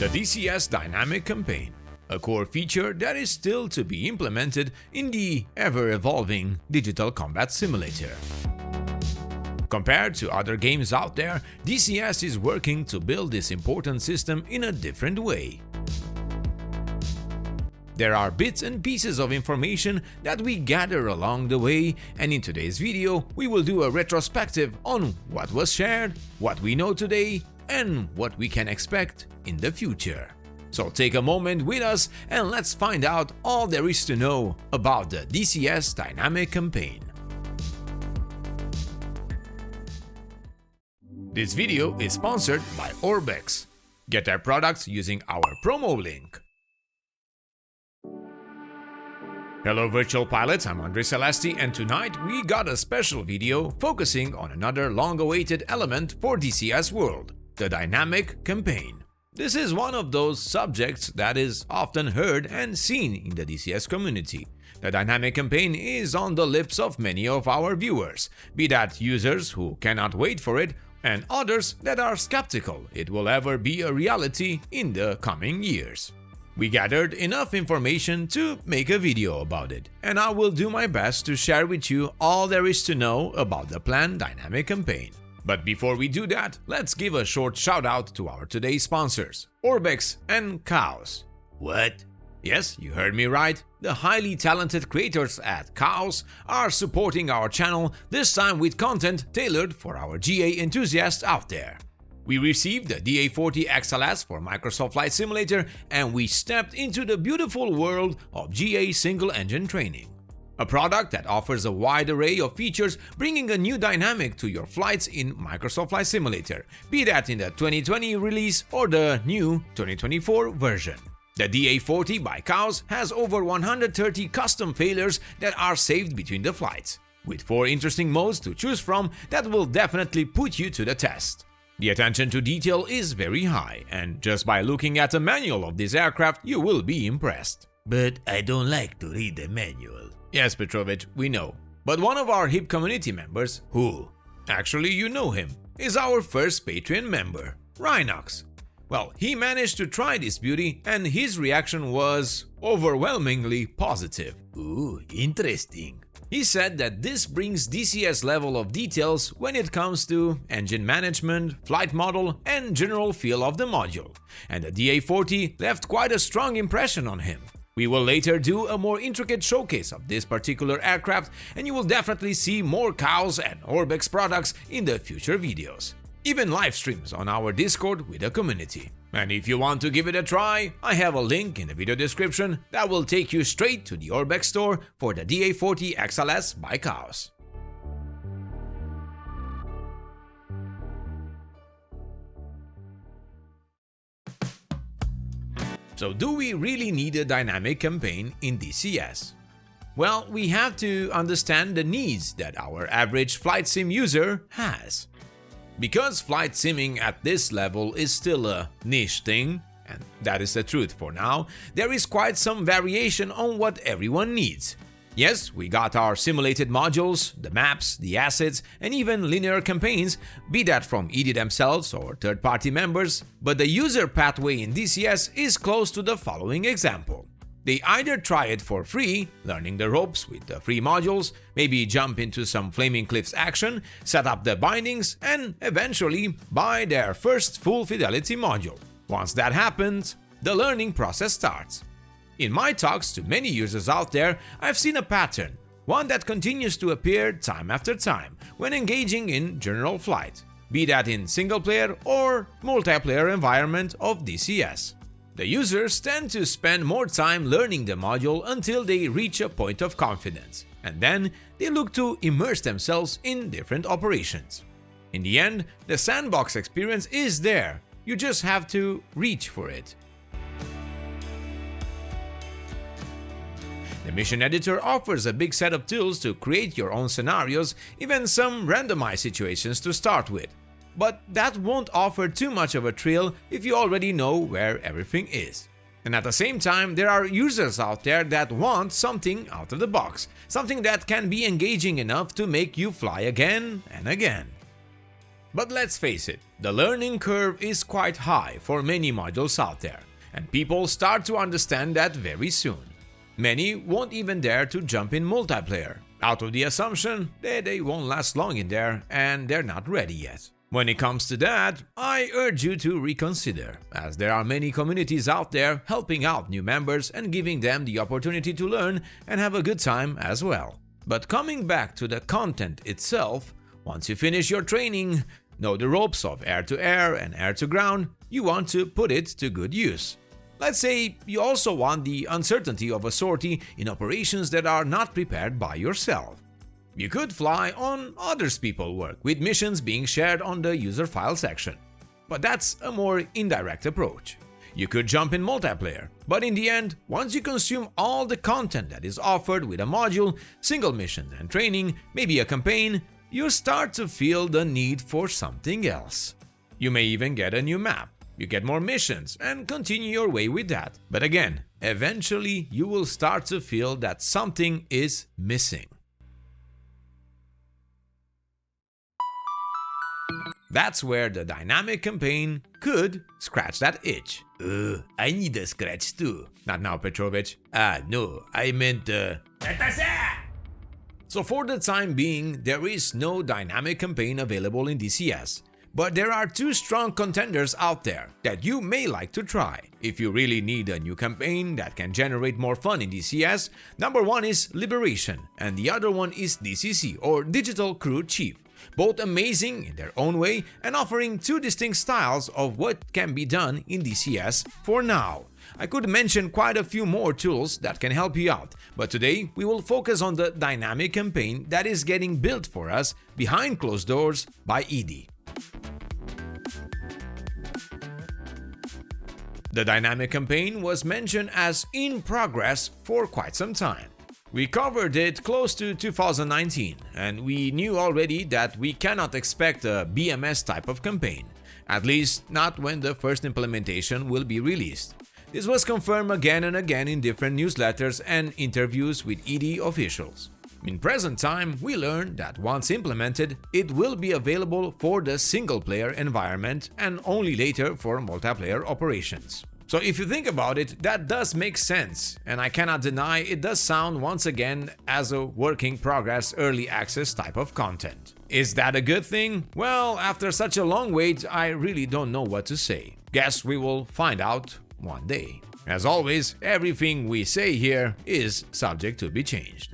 The DCS Dynamic Campaign, a core feature that is still to be implemented in the ever-evolving digital combat simulator. Compared to other games out there, DCS is working to build this important system in a different way. There are bits and pieces of information that we gather along the way, and in today's video we will do a retrospective on what was shared, what we know today, and what we can expect in the future. So take a moment with us and let's find out all there is to know about the DCS Dynamic Campaign. This video is sponsored by Orbex. Get their products using our promo link. Hello virtual pilots, I'm Andre Celesti, and tonight we got a special video focusing on another long-awaited element for DCS World, the Dynamic Campaign. This is one of those subjects that is often heard and seen in the DCS community. The Dynamic Campaign is on the lips of many of our viewers, be that users who cannot wait for it, and others that are skeptical it will ever be a reality in the coming years. We gathered enough information to make a video about it, and I will do my best to share with you all there is to know about the planned Dynamic Campaign. But before we do that, let's give a short shout out to our today's sponsors, Orbex and Chaos. What? Yes, you heard me right. The highly talented creators at Chaos are supporting our channel, this time with content tailored for our GA enthusiasts out there. We received the DA40 XLS for Microsoft Flight Simulator, and we stepped into the beautiful world of GA single-engine training. A product that offers a wide array of features, bringing a new dynamic to your flights in Microsoft Flight Simulator, be that in the 2020 release or the new 2024 version. The DA40 by Chaos has over 130 custom failures that are saved between the flights, with 4 interesting modes to choose from that will definitely put you to the test. The attention to detail is very high, and just by looking at a manual of this aircraft you will be impressed. But I don't like to read the manual. Yes, Petrovich, we know. But one of our HIP community members, Who? actually you know him, is our first Patreon member, Rhinox. Well, he managed to try this beauty and his reaction was overwhelmingly positive. Ooh, interesting. He said that this brings DCS level of details when it comes to engine management, flight model, and general feel of the module, and the DA40 left quite a strong impression on him. We will later do a more intricate showcase of this particular aircraft, and you will definitely see more Chaos and Orbex products in the future videos. Even live streams on our Discord with the community. And if you want to give it a try, I have a link in the video description that will take you straight to the Orbex store for the DA40 XLS by Chaos. So do we really need a dynamic campaign in DCS? Well, we have to understand the needs that our average flight sim user has. Because flight simming at this level is still a niche thing, and that is the truth for now, there is quite some variation on what everyone needs. Yes, we got our simulated modules, the maps, the assets, and even linear campaigns, be that from ED themselves or third-party members, but the user pathway in DCS is close to the following example. They either try it for free, learning the ropes with the free modules, maybe jump into some Flaming Cliffs action, set up the bindings, and eventually buy their first full fidelity module. Once that happens, the learning process starts. In my talks to many users out there, I've seen a pattern, one that continues to appear time after time when engaging in general flight, be that in single-player or multiplayer environment of DCS. The users tend to spend more time learning the module until they reach a point of confidence, and then they look to immerse themselves in different operations. In the end, the sandbox experience is there, you just have to reach for it. The mission editor offers a big set of tools to create your own scenarios, even some randomized situations to start with. But that won't offer too much of a thrill if you already know where everything is. And at the same time, there are users out there that want something out of the box, something that can be engaging enough to make you fly again and again. But let's face it, the learning curve is quite high for many modules out there, and people start to understand that very soon. Many won't even dare to jump in multiplayer, out of the assumption that they won't last long in there and they're not ready yet. When it comes to that, I urge you to reconsider, as there are many communities out there helping out new members and giving them the opportunity to learn and have a good time as well. But coming back to the content itself, once you finish your training, know the ropes of air-to-air and air-to-ground, you want to put it to good use. Let's say you also want the uncertainty of a sortie in operations that are not prepared by yourself. You could fly on others people's work, with missions being shared on the user file section. But that's a more indirect approach. You could jump in multiplayer, but in the end, once you consume all the content that is offered with a module, single missions and training, maybe a campaign, you start to feel the need for something else. You may even get a new map, you get more missions, and continue your way with that. But again, eventually you will start to feel that something is missing. That's where the dynamic campaign could scratch that itch. I need a scratch too. Not now, Petrovich. No, I meant So for the time being, there is no dynamic campaign available in DCS. But there are two strong contenders out there that you may like to try. If you really need a new campaign that can generate more fun in DCS, number one is Liberation and the other one is DCC or Digital Crew Chief. Both amazing in their own way and offering two distinct styles of what can be done in DCS for now. I could mention quite a few more tools that can help you out, but today we will focus on the dynamic campaign that is getting built for us behind closed doors by ED. The dynamic campaign was mentioned as in progress for quite some time. We covered it close to 2019, and we knew already that we cannot expect a BMS type of campaign, at least not when the first implementation will be released. This was confirmed again and again in different newsletters and interviews with ED officials. In present time, we learned that once implemented, it will be available for the single-player environment and only later for multiplayer operations. So if you think about it, that does make sense, and I cannot deny it does sound once again as a working progress early access type of content. Is that a good thing? Well, after such a long wait, I really don't know what to say. Guess we will find out one day. As always, everything we say here is subject to be changed.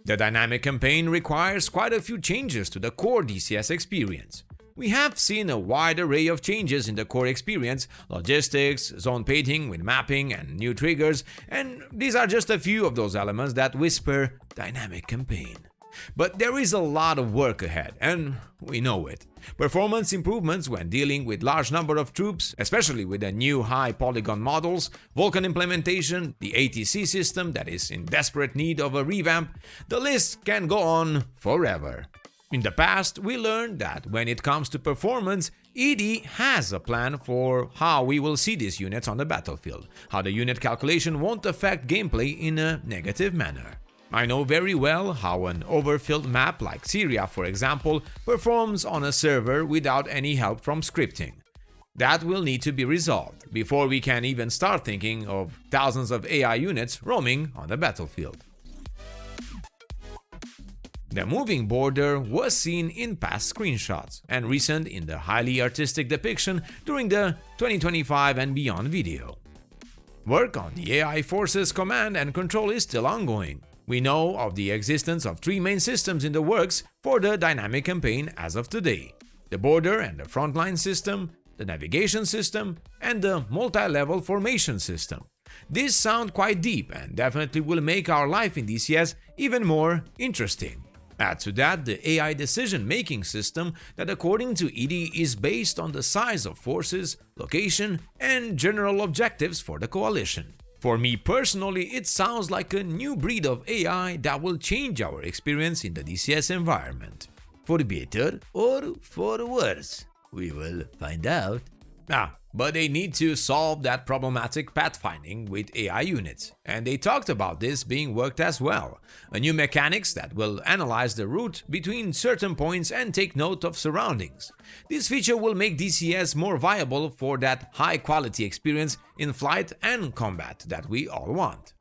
The dynamic campaign requires quite a few changes to the core DCS experience. We have seen a wide array of changes in the core experience, logistics, zone painting with mapping and new triggers, and these are just a few of those elements that whisper dynamic campaign. But there is a lot of work ahead, and we know it. Performance improvements when dealing with large number of troops, especially with the new high polygon models, Vulkan implementation, the ATC system that is in desperate need of a revamp, the list can go on forever. In the past, we learned that when it comes to performance, ED has a plan for how we will see these units on the battlefield, how the unit calculation won't affect gameplay in a negative manner. I know very well how an overfilled map like Syria, for example, performs on a server without any help from scripting. That will need to be resolved before we can even start thinking of thousands of AI units roaming on the battlefield. The moving border was seen in past screenshots and recent in the highly artistic depiction during the 2025 and beyond video. Work on the AI forces command and control is still ongoing. We know of the existence of three main systems in the works for the dynamic campaign as of today: the border and the frontline system, the navigation system, and the multi-level formation system. These sound quite deep and definitely will make our life in DCS even more interesting. Add to that the AI decision-making system that, according to ED, is based on the size of forces, location, and general objectives for the coalition. For me personally, it sounds like a new breed of AI that will change our experience in the DCS environment. For better or for worse? We will find out. but they need to solve that problematic pathfinding with AI units, and they talked about this being worked as well. A new mechanics that will analyze the route between certain points and take note of surroundings. This feature will make DCS more viable for that high-quality experience in flight and combat that we all want.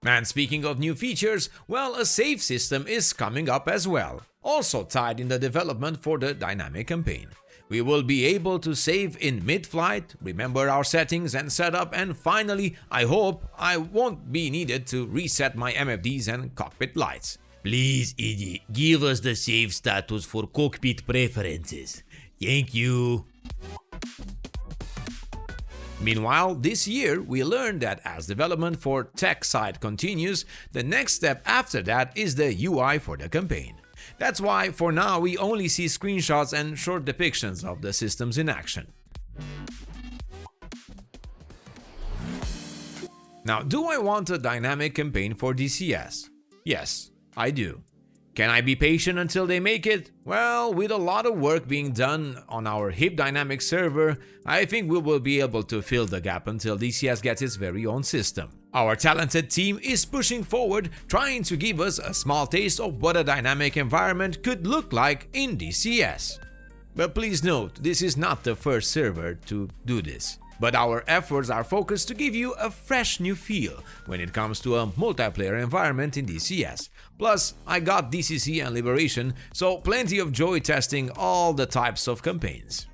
And speaking of new features, well, a save system is coming up as well, also tied in the development for the dynamic campaign. We will be able to save in mid-flight, remember our settings and setup, and finally, I hope I won't be needed to reset my MFDs and cockpit lights. Please, Edie, give us the save status for cockpit preferences. Thank you. Meanwhile, this year we learned that as development for tech side continues, the next step after that is the UI for the campaign. That's why for now we only see screenshots and short depictions of the systems in action. Now, do I want a dynamic campaign for DCS? Yes, I do. Can I be patient until they make it? Well, with a lot of work being done on our HIP Dynamic server, I think we will be able to fill the gap until DCS gets its very own system. Our talented team is pushing forward, trying to give us a small taste of what a dynamic environment could look like in DCS. But please note, this is not the first server to do this. But our efforts are focused to give you a fresh new feel when it comes to a multiplayer environment in DCS. Plus, I got DCC and Liberation, so plenty of joy testing all the types of campaigns.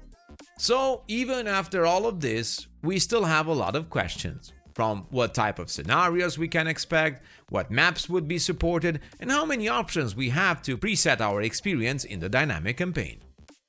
So, even after all of this, we still have a lot of questions. From what type of scenarios we can expect, what maps would be supported, and how many options we have to preset our experience in the dynamic campaign.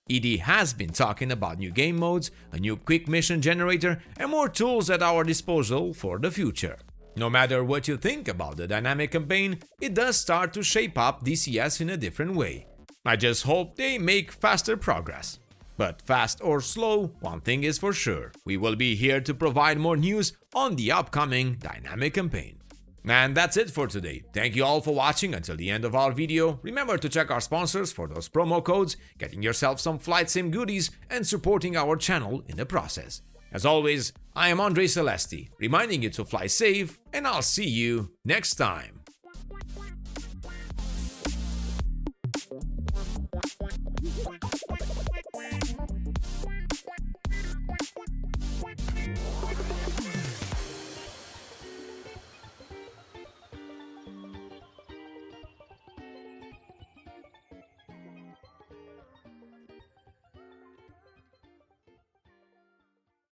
ED has been talking about new game modes, a new quick mission generator, and more tools at our disposal for the future. No matter what you think about the dynamic campaign, it does start to shape up DCS in a different way. I just hope they make faster progress. But fast or slow, one thing is for sure, we will be here to provide more news on the upcoming dynamic campaign. And that's it for today. Thank you all for watching until the end of our video. Remember to check our sponsors for those promo codes, getting yourself some flight sim goodies, and supporting our channel in the process. As always, I am Andre Celesti, reminding you to fly safe, and I'll see you next time.